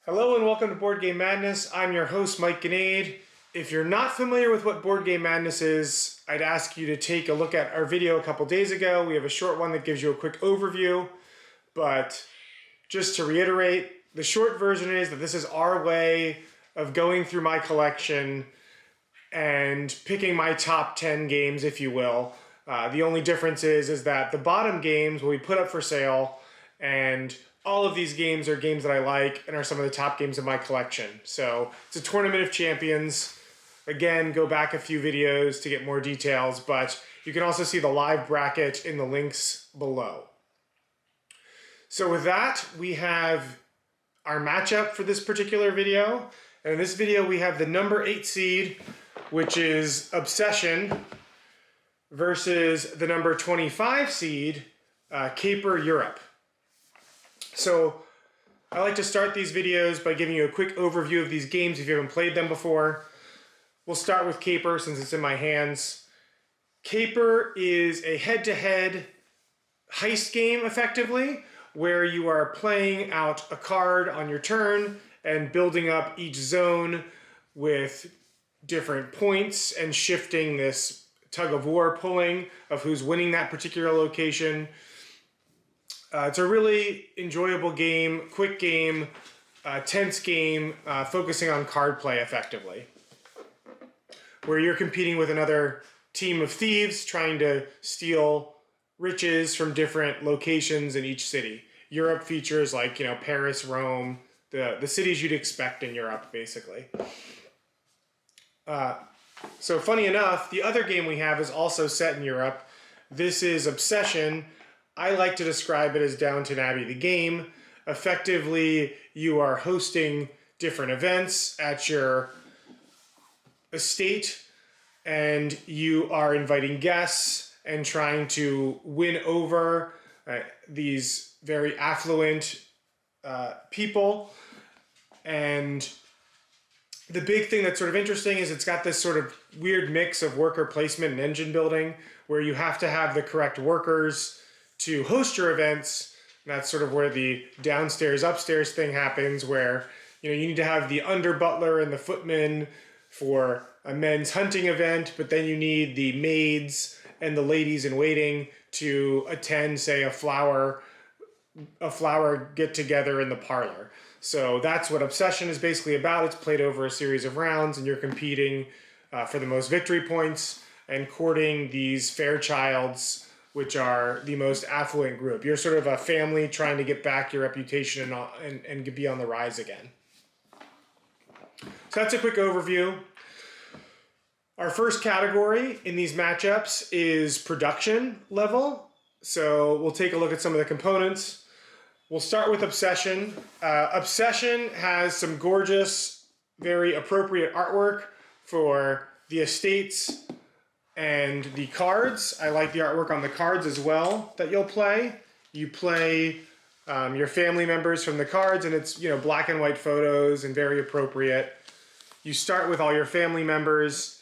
Hello and welcome to Board Game Madness. I'm your host, Mike Ganade. If you're not familiar with what Board Game Madness is, I'd ask you to take a look at our video a couple days ago. We have a short one that gives you a quick overview, but just to reiterate, the short version is that this is our way of going through my collection and picking my top 10 games, if you will. The only difference is that the bottom games will be put up for sale, and all of these games are games that I like and are some of the top games in my collection. So it's a tournament of champions. Again, go back a few videos to get more details, but you can also see the live bracket in the links below. So with that, we have our matchup for this particular video. And in this video, we have the number 8 seed, which is Obsession, versus the number 25 seed, Caper Europe. So I like to start these videos by giving you a quick overview of these games if you haven't played them before. We'll start with Caper since it's in my hands. Caper is a head-to-head heist game, effectively, where you are playing out a card on your turn and building up each zone with different points and shifting this tug-of-war pulling of who's winning that particular location. It's a really enjoyable game, quick game, tense game, focusing on card play effectively, where you're competing with another team of thieves trying to steal riches from different locations in each city. Europe features like, Paris, Rome, the cities you'd expect in Europe, basically. So funny enough, the other game we have is also set in Europe. This is Obsession. I like to describe it as Downton Abbey the game. Effectively, you are hosting different events at your estate, and you are inviting guests and trying to win over these very affluent people. And the big thing that's sort of interesting is it's got this sort of weird mix of worker placement and engine building, where you have to have the correct workers to host your events. And that's sort of where the downstairs upstairs thing happens, where you need to have the under butler and the footman for a men's hunting event, but then you need the maids and the ladies in waiting to attend, say, a flower get together in the parlor. So that's what Obsession is basically about. It's played over a series of rounds, and you're competing for the most victory points and courting these Fairchilds, which are the most affluent group. You're sort of a family trying to get back your reputation and be on the rise again. So that's a quick overview. Our first category in these matchups is production level. So we'll take a look at some of the components. We'll start with Obsession. Obsession has some gorgeous, very appropriate artwork for the estates and the cards. I like the artwork on the cards as well that you'll play. You play your family members from the cards, and it's black and white photos and very appropriate. You start with all your family members,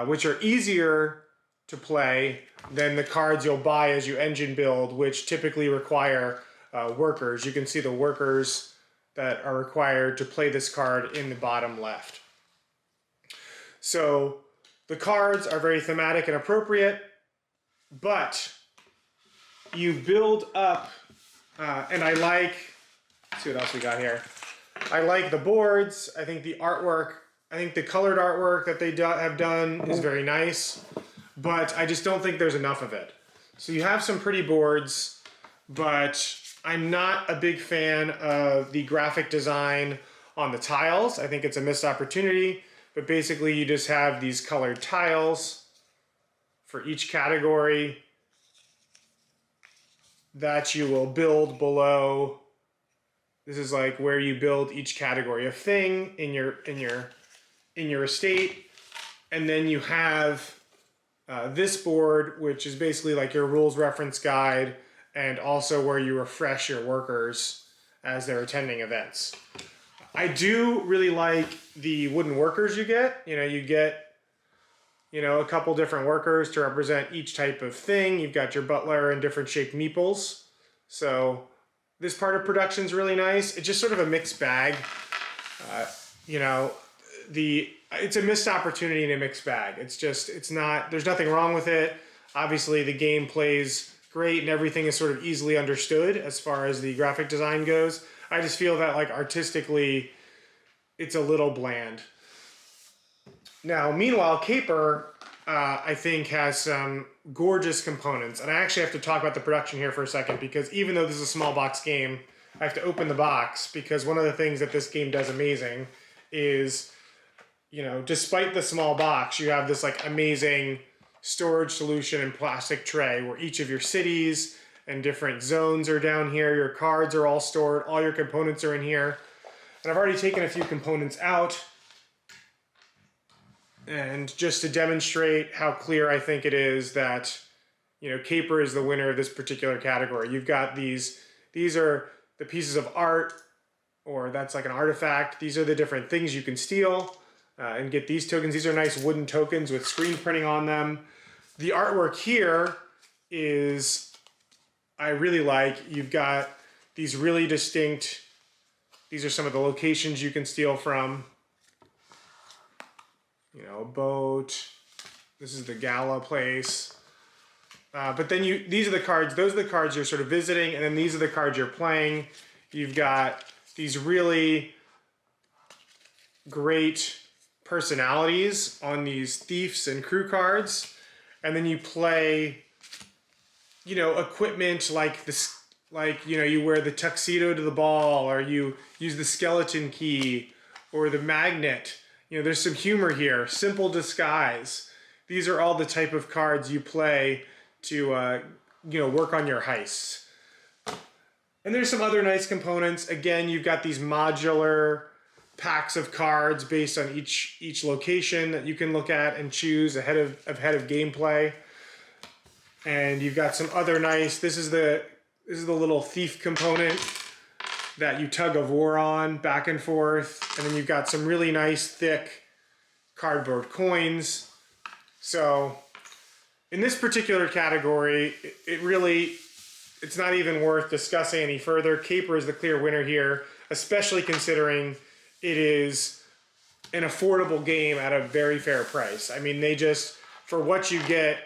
which are easier to play than the cards you'll buy as you engine build, which typically require workers. You can see the workers that are required to play this card in the bottom left. So the cards are very thematic and appropriate, but you build up, and I like, let's see what else we got here. I like the boards. I think the artwork, I think the colored artwork that they have done is very nice, but I just don't think there's enough of it. So you have some pretty boards, but I'm not a big fan of the graphic design on the tiles. I think it's a missed opportunity. But basically, you just have these colored tiles for each category that you will build below. This is like where you build each category of thing in your estate, and then you have this board, which is basically like your rules reference guide, and also where you refresh your workers as they're attending events. I do really like the wooden workers you get. You get, a couple different workers to represent each type of thing. You've got your butler and different shaped meeples. So this part of production is really nice. It's just sort of a mixed bag. You know, it's a missed opportunity in a mixed bag. It's not, there's nothing wrong with it. Obviously, the game plays great and everything is sort of easily understood as far as the graphic design goes. I just feel that, like, artistically, it's a little bland. Now, meanwhile, Caper, I think, has some gorgeous components. And I actually have to talk about the production here for a second, because even though this is a small box game, I have to open the box, because one of the things that this game does amazing is, you know, despite the small box, you have this, like, amazing storage solution and plastic tray where each of your cities and different zones are down here. Your cards are all stored. All your components are in here. And I've already taken a few components out. And just to demonstrate how clear I think it is that, you know, Caper is the winner of this particular category. You've got these are the pieces of art, or that's like an artifact. These are the different things you can steal and get these tokens. These are nice wooden tokens with screen printing on them. The artwork here is, I really like. You've got these really distinct, these are some of the locations you can steal from. You know, a boat. This is the gala place. But then these are the cards, those are the cards you're sort of visiting, and then these are the cards you're playing. You've got these really great personalities on these thieves and crew cards. And then you play, you know, equipment like this, like, you know, you wear the tuxedo to the ball, or you use the skeleton key or the magnet. You know, there's some humor here. Simple disguise. These are all the type of cards you play to, you know, work on your heists. And there's some other nice components. Again, you've got these modular packs of cards based on each location that you can look at and choose ahead of gameplay. And you've got some other nice, this is the little thief component that you tug of war on back and forth. And then you've got some really nice thick cardboard coins. So in this particular category, it's not even worth discussing any further. Caper is the clear winner here, especially considering it is an affordable game at a very fair price. I mean, for what you get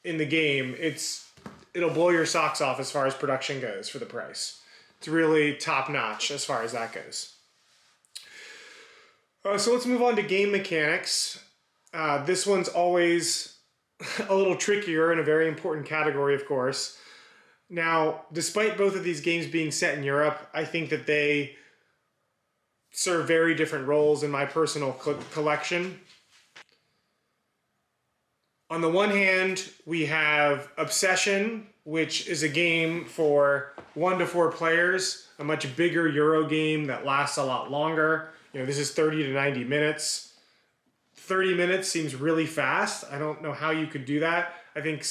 in the game, it'll blow your socks off as far as production goes for the price. It's really top notch as far as that goes. So let's move on to game mechanics. This one's always a little trickier and a very important category, of course. Now, despite both of these games being set in Europe, I think that they serve very different roles in my personal collection. On the one hand, we have Obsession, which is a game for 1 to 4 players, a much bigger Euro game that lasts a lot longer. You know, this is 30 to 90 minutes. 30 minutes seems really fast. I don't know how you could do that. I think,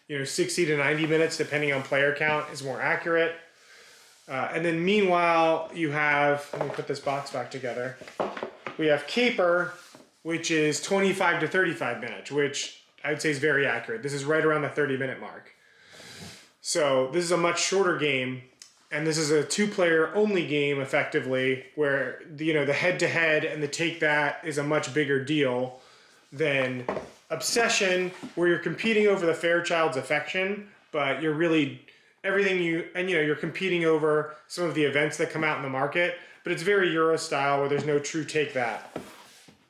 you know, 60 to 90 minutes, depending on player count, is more accurate. And then meanwhile, you have, let me put this box back together. We have Caper, which is 25 to 35 minutes, which I would say is very accurate. This is right around the 30-minute mark. So this is a much shorter game, and this is a 2-player only game, effectively, where, you know, the head-to-head and the take-that is a much bigger deal than Obsession, where you're competing over the Fairchild's affection, but you're really you're competing over some of the events that come out in the market, but it's very Euro style where there's no true take that.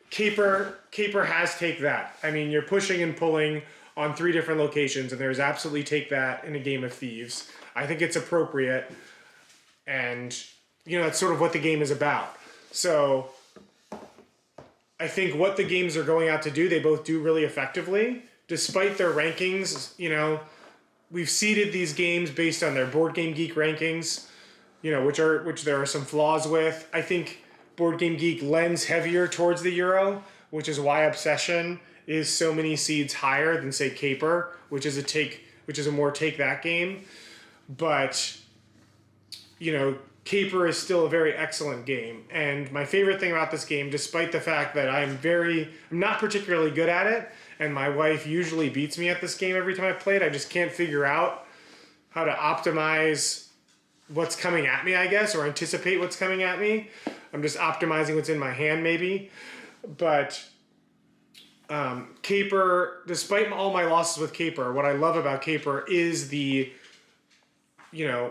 Caper has take that. I mean, you're pushing and pulling on 3 different locations, and there's absolutely take that in a game of thieves. I think it's appropriate, and, you know, that's sort of what the game is about. So I think what the games are going out to do, they both do really effectively. Despite their rankings, you know, we've seeded these games based on their Board Game Geek rankings, you know, which there are some flaws with. I think Board Game Geek lends heavier towards the Euro, which is why Obsession is so many seeds higher than, say, Caper, which is a more take that game. But, you know, Caper is still a very excellent game. And my favorite thing about this game, despite the fact that I'm not particularly good at it, and my wife usually beats me at this game every time I play it, I just can't figure out how to optimize what's coming at me, I guess, or anticipate what's coming at me. I'm just optimizing what's in my hand, maybe. But Caper, despite all my losses with Caper, what I love about Caper is the,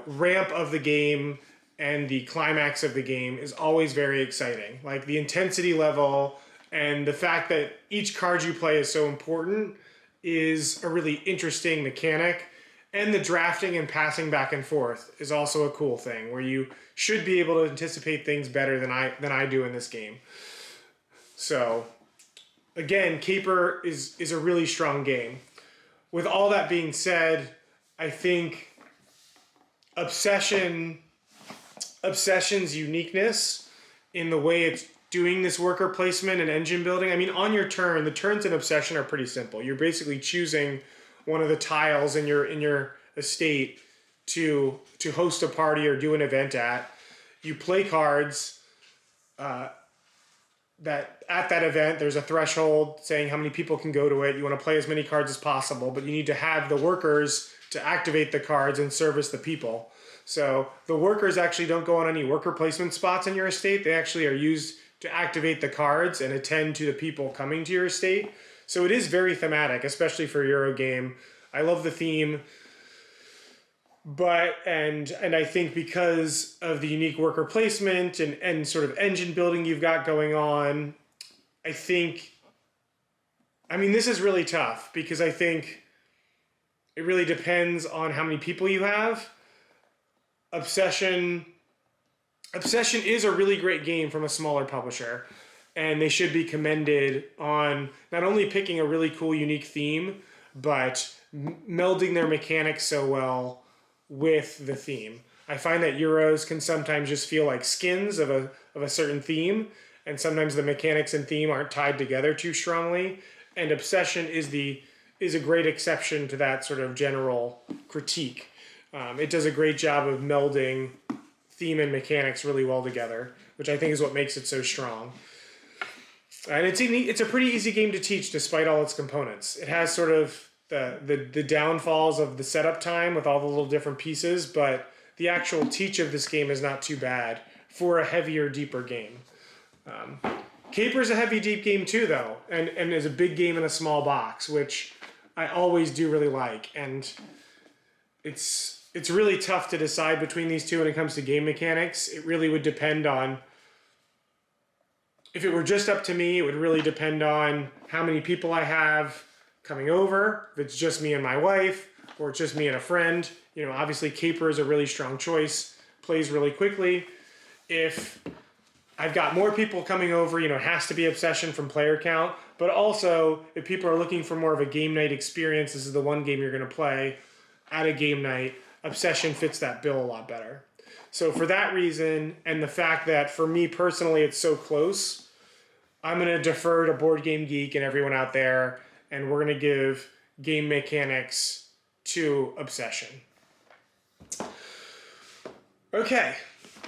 ramp of the game and the climax of the game is always very exciting. Like the intensity level and the fact that each card you play is so important is a really interesting mechanic. And the drafting and passing back and forth is also a cool thing where you should be able to anticipate things better than I do in this game. So again, Caper is a really strong game. With all that being said, I think Obsession's uniqueness in the way it's doing this worker placement and engine building. I mean, on your turn, the turns in Obsession are pretty simple. You're basically choosing one of the tiles in your estate to host a party or do an event at. You play cards that at that event there's a threshold saying how many people can go to it. You want to play as many cards as possible, but you need to have the workers to activate the cards and service the people. So the workers actually don't go on any worker placement spots in your estate. They actually are used to activate the cards and attend to the people coming to your estate. So it is very thematic, especially for a Euro game. I love the theme, but and I think because of the unique worker placement and sort of engine building you've got going on, this is really tough because I think it really depends on how many people you have. Obsession is a really great game from a smaller publisher, and they should be commended on not only picking a really cool, unique theme, but melding their mechanics so well with the theme. I find that Euros can sometimes just feel like skins of a certain theme, and sometimes the mechanics and theme aren't tied together too strongly, and Obsession is a great exception to that sort of general critique. It does a great job of melding theme and mechanics really well together, which I think is what makes it so strong. And it's a pretty easy game to teach despite all its components. It has sort of the downfalls of the setup time with all the little different pieces, but the actual teach of this game is not too bad for a heavier, deeper game. Caper is a heavy, deep game too, though, and is a big game in a small box, which I always do really like. And it's really tough to decide between these two when it comes to game mechanics. It really would depend on, if it were just up to me, it would really depend on how many people I have coming over, if it's just me and my wife, or it's just me and a friend. Obviously Caper is a really strong choice, plays really quickly. If I've got more people coming over, it has to be Obsession from player count, but also if people are looking for more of a game night experience, this is the one game you're gonna play at a game night, Obsession fits that bill a lot better. So for that reason, and the fact that for me personally it's so close, I'm gonna defer to Board Game Geek and everyone out there, and we're gonna give game mechanics to Obsession. Okay,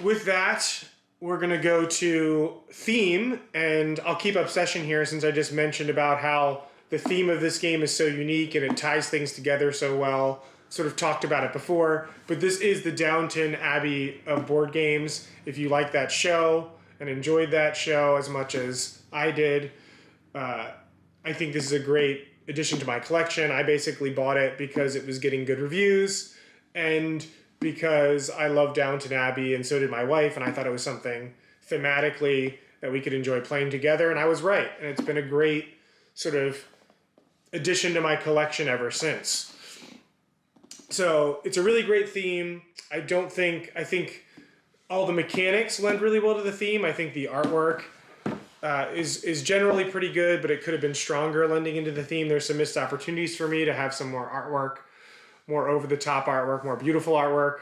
with that, we're gonna go to theme, and I'll keep Obsession here since I just mentioned about how the theme of this game is so unique and it ties things together so well. Sort of talked about it before, but this is the Downton Abbey of board games. If you like that show and enjoyed that show as much as I did, I think this is a great addition to my collection. I basically bought it because it was getting good reviews and because I love Downton Abbey, and so did my wife, and I thought it was something thematically that we could enjoy playing together, and I was right. And it's been a great sort of addition to my collection ever since. So it's a really great theme. I think all the mechanics lend really well to the theme. I think the artwork is generally pretty good, but it could have been stronger lending into the theme. There's some missed opportunities for me to have some more artwork, more over-the-top artwork, more beautiful artwork.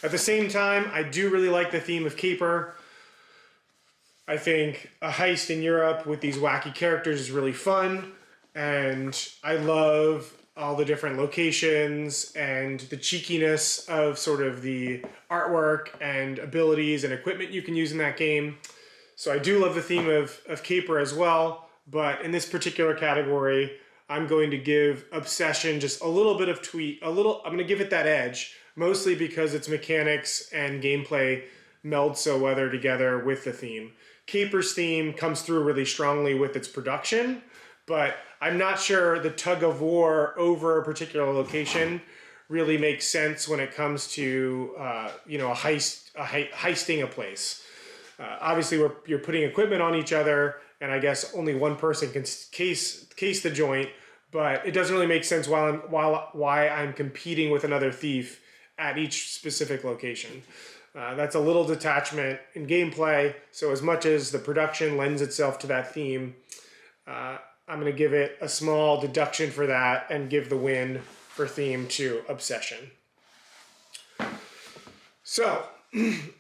At the same time, I do really like the theme of Caper. I think a heist in Europe with these wacky characters is really fun, and I love all the different locations and the cheekiness of sort of the artwork and abilities and equipment you can use in that game. So I do love the theme of Caper as well, but in this particular category, I'm going to give Obsession just a little bit of tweak, I'm going to give it that edge mostly because its mechanics and gameplay meld so well together with the theme. Caper's theme comes through really strongly with its production, but I'm not sure the tug of war over a particular location really makes sense when it comes to heisting a place. Obviously, you're putting equipment on each other, and I guess only one person can case the joint. But it doesn't really make sense why I'm competing with another thief at each specific location. That's a little detachment in gameplay. So as much as the production lends itself to that theme, I'm going to give it a small deduction for that and give the win for theme to Obsession. So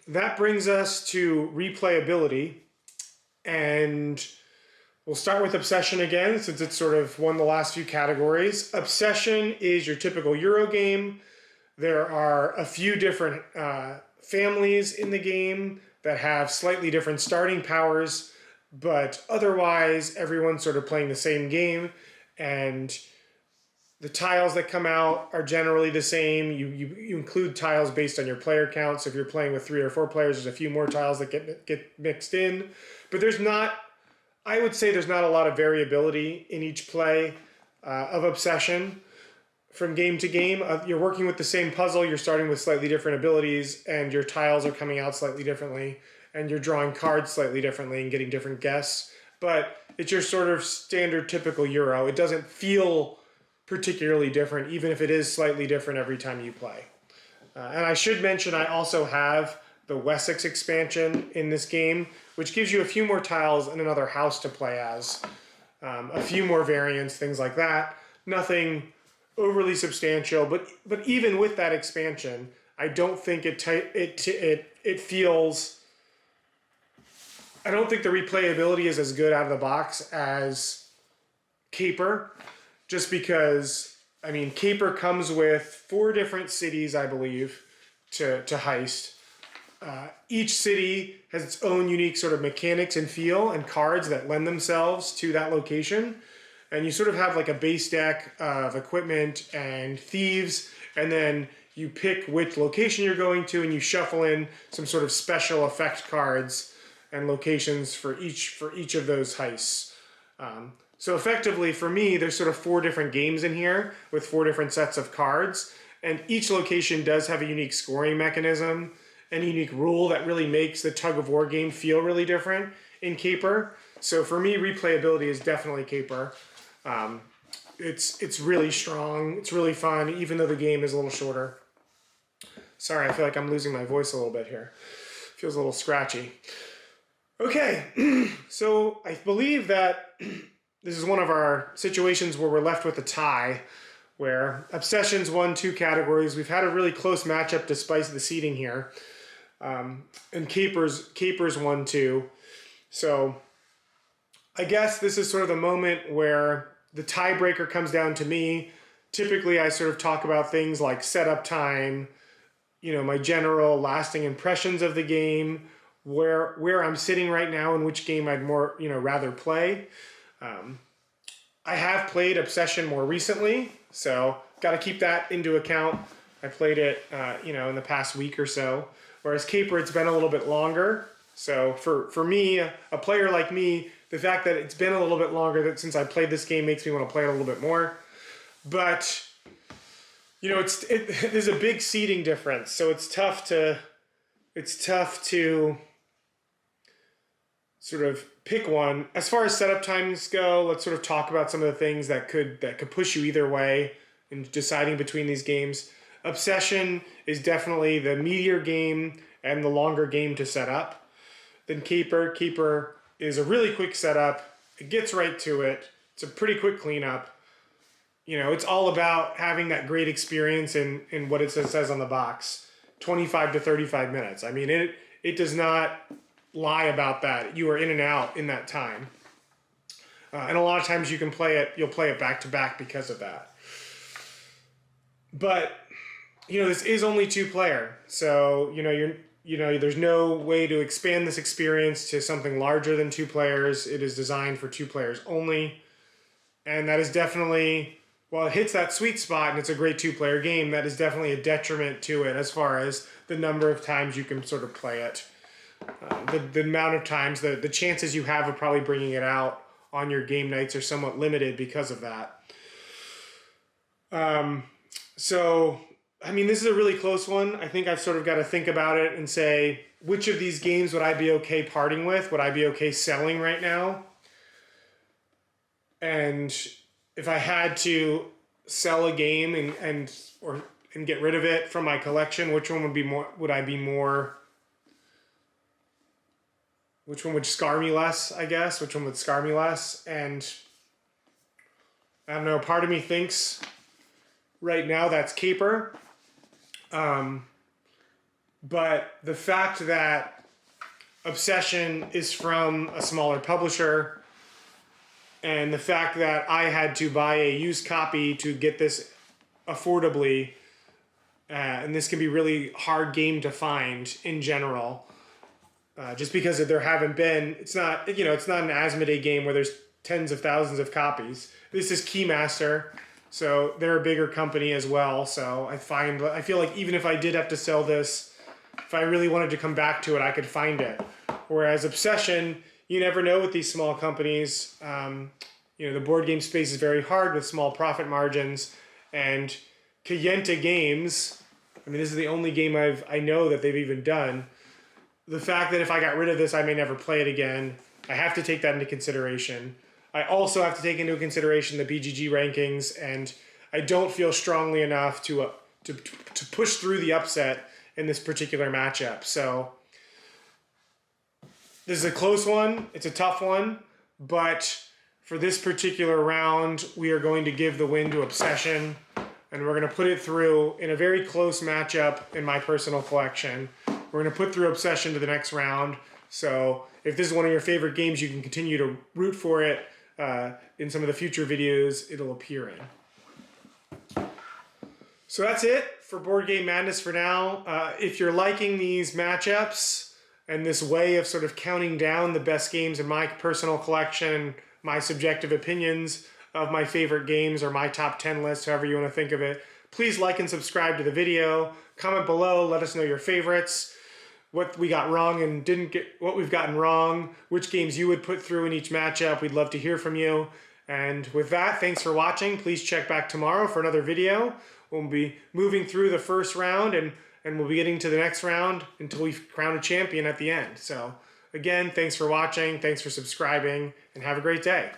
that brings us to replayability, and we'll start with Obsession again since it's sort of won the last few categories. Obsession is your typical Euro game. There are a few different families in the game that have slightly different starting powers, but otherwise everyone's sort of playing the same game, and the tiles that come out are generally the same. You include tiles based on your player count. So if you're playing with 3 or 4 players, there's a few more tiles that get mixed in. But I would say there's not a lot of variability in each play of Obsession from game to game. You're working with the same puzzle. You're starting with slightly different abilities, and your tiles are coming out slightly differently, and you're drawing cards slightly differently and getting different guesses. But it's your sort of standard typical Euro. It doesn't feel particularly different, even if it is slightly different every time you play. And I should mention I also have the Wessex expansion in this game, which gives you a few more tiles and another house to play as, a few more variants, things like that. Nothing overly substantial, but even with that expansion, I don't think it feels. I don't think the replayability is as good out of the box as Caper. Just because, I mean, Caper comes with 4 different cities, I believe, to heist. Each city has its own unique sort of mechanics and feel and cards that lend themselves to that location. And you sort of have like a base deck of equipment and thieves, and then you pick which location you're going to, and you shuffle in some sort of special effect cards and locations for each of those heists. So effectively, for me, there's sort of 4 different games in here with 4 different sets of cards. And each location does have a unique scoring mechanism and a unique rule that really makes the tug of war game feel really different in Caper. So for me, replayability is definitely Caper. It's really strong. It's really fun, even though the game is a little shorter. Sorry, I feel like I'm losing my voice a little bit here. Feels a little scratchy. Okay, so I believe that this is one of our situations where we're left with a tie, where Obsession's won 2 categories. We've had a really close matchup despite the seeding here. And Caper's won 2. So I guess this is sort of the moment where the tiebreaker comes down to me. Typically, I sort of talk about things like setup time, my general lasting impressions of the game, where I'm sitting right now and which game I'd more, rather play. I have played Obsession more recently, so got to keep that into account. I played it, in the past week or so. Whereas Caper, it's been a little bit longer. So for me, a player like me, the fact that it's been a little bit longer since I played this game makes me want to play it a little bit more. But there's a big seeding difference, so it's tough to sort of pick one. As far as setup times go, let's sort of talk about some of the things that could push you either way in deciding between these games. Obsession is definitely the meatier game and the longer game to set up. Then Caper. Caper is a really quick setup. It gets right to it. It's a pretty quick cleanup. It's all about having that great experience in what it says on the box. 25 to 35 minutes. I mean, it does not lie about that. You are in and out in that time. And a lot of times you'll play it back to back because of that. But, this is only 2-player. So, there's no way to expand this experience to something larger than 2 players. It is designed for 2 players only. And that is definitely while it hits that sweet spot and it's a great two-player game, that is definitely a detriment to it as far as the number of times you can sort of play it. The amount of times, the chances you have of probably bringing it out on your game nights are somewhat limited because of that. So, I mean, this is a really close one. I think I've sort of got to think about it and say, which of these games would I be okay parting with? Would I be okay selling right now? And if I had to sell a game and get rid of it from my collection, which one which one would scar me less, I guess? Which one would scar me less? And I don't know, part of me thinks right now that's Caper. But the fact that Obsession is from a smaller publisher, and the fact that I had to buy a used copy to get this affordably, and this can be really hard game to find in general, just because there haven't been, it's not an Asmodee game where there's tens of thousands of copies. This is Keymaster, so they're a bigger company as well. So I feel like even if I did have to sell this, if I really wanted to come back to it, I could find it. Whereas Obsession, you never know with these small companies. The board game space is very hard with small profit margins. And Kayenta Games, I mean, this is the only game I know that they've even done. The fact that if I got rid of this, I may never play it again, I have to take that into consideration. I also have to take into consideration the BGG rankings, and I don't feel strongly enough to push through the upset in this particular matchup. So this is a close one. It's a tough one, but for this particular round, we are going to give the win to Obsession, and we're going to put it through in a very close matchup in my personal collection. We're going to put through Obsession to the next round. So if this is one of your favorite games, you can continue to root for it in some of the future videos it'll appear in. So that's it for Board Game Madness for now. If you're liking these matchups and this way of sort of counting down the best games in my personal collection, my subjective opinions of my favorite games or my top 10 list, however you want to think of it, please like and subscribe to the video. Comment below, let us know your favorites, what we got wrong and didn't get, what we've gotten wrong, which games you would put through in each matchup. We'd love to hear from you. And with that, thanks for watching. Please check back tomorrow for another video. We'll be moving through the first round and we'll be getting to the next round until we crown a champion at the end. So again, thanks for watching, thanks for subscribing, and have a great day.